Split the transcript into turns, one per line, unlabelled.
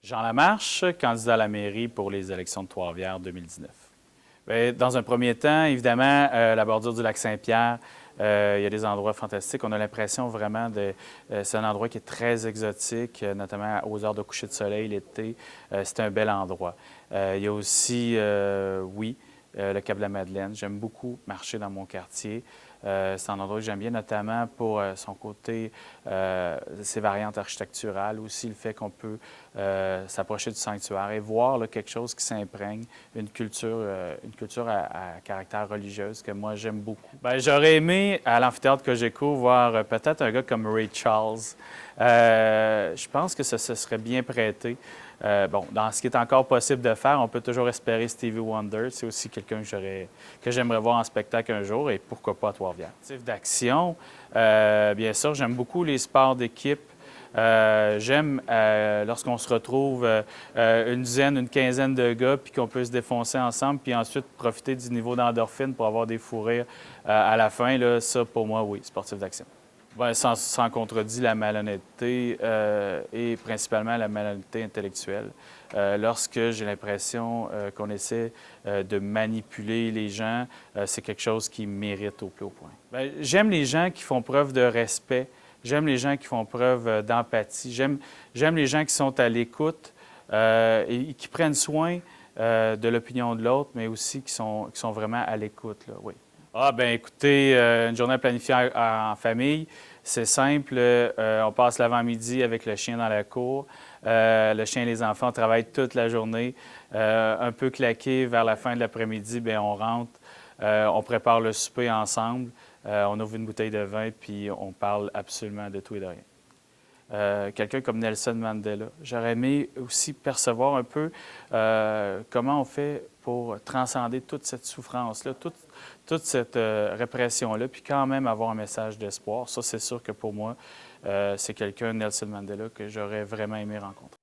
Jean Lamarche, candidat à la mairie pour les élections de Trois-Rivières 2019. Bien, dans un premier temps, évidemment, la bordure du lac Saint-Pierre, il y a des endroits fantastiques. On a l'impression vraiment de... c'est un endroit qui est très exotique, notamment aux heures de coucher de soleil l'été. C'est un bel endroit. Il y a aussi, oui, le Cap de la Madeleine. J'aime beaucoup marcher dans mon quartier. C'est un endroit que j'aime bien, notamment pour son côté, ses variantes architecturales, aussi le fait qu'on peut s'approcher du sanctuaire et voir là, quelque chose qui s'imprègne, une culture à caractère religieuse que moi j'aime beaucoup. Bien, j'aurais aimé à l'amphithéâtre que j'écoute voir peut-être un gars comme Ray Charles. Je pense que ça se serait bien prêté. Bon, dans ce qui est encore possible de faire, on peut toujours espérer Stevie Wonder. C'est aussi quelqu'un que j'aimerais voir en spectacle un jour et pourquoi pas à Trois-Rivières. D'action, bien sûr, j'aime beaucoup les sports d'équipe. J'aime lorsqu'on se retrouve une dizaine, une quinzaine de gars, puis qu'on peut se défoncer ensemble, puis ensuite profiter du niveau d'endorphine pour avoir des fous rires à la fin. Là, ça, pour moi, oui, sportif d'action. Bien, sans contredit, la malhonnêteté et principalement la malhonnêteté intellectuelle. Lorsque j'ai l'impression qu'on essaie de manipuler les gens, c'est quelque chose qui mérite au plus haut point. Bien, j'aime les gens qui font preuve de respect. J'aime les gens qui font preuve d'empathie. J'aime les gens qui sont à l'écoute et qui prennent soin de l'opinion de l'autre, mais aussi qui sont vraiment à l'écoute, là, oui. Ah, bien, écoutez, une journée planifiée en famille, c'est simple. On passe l'avant-midi avec le chien dans la cour. Le chien et les enfants travaillent toute la journée. Un peu claqué vers la fin de l'après-midi, bien, on rentre, on prépare le souper ensemble, on ouvre une bouteille de vin, puis on parle absolument de tout et de rien. Quelqu'un comme Nelson Mandela. J'aurais aimé aussi percevoir un peu comment on fait pour transcender toute cette souffrance-là, toute cette répression-là, puis quand même avoir un message d'espoir. Ça, c'est sûr que pour moi, c'est quelqu'un, Nelson Mandela, que j'aurais vraiment aimé rencontrer.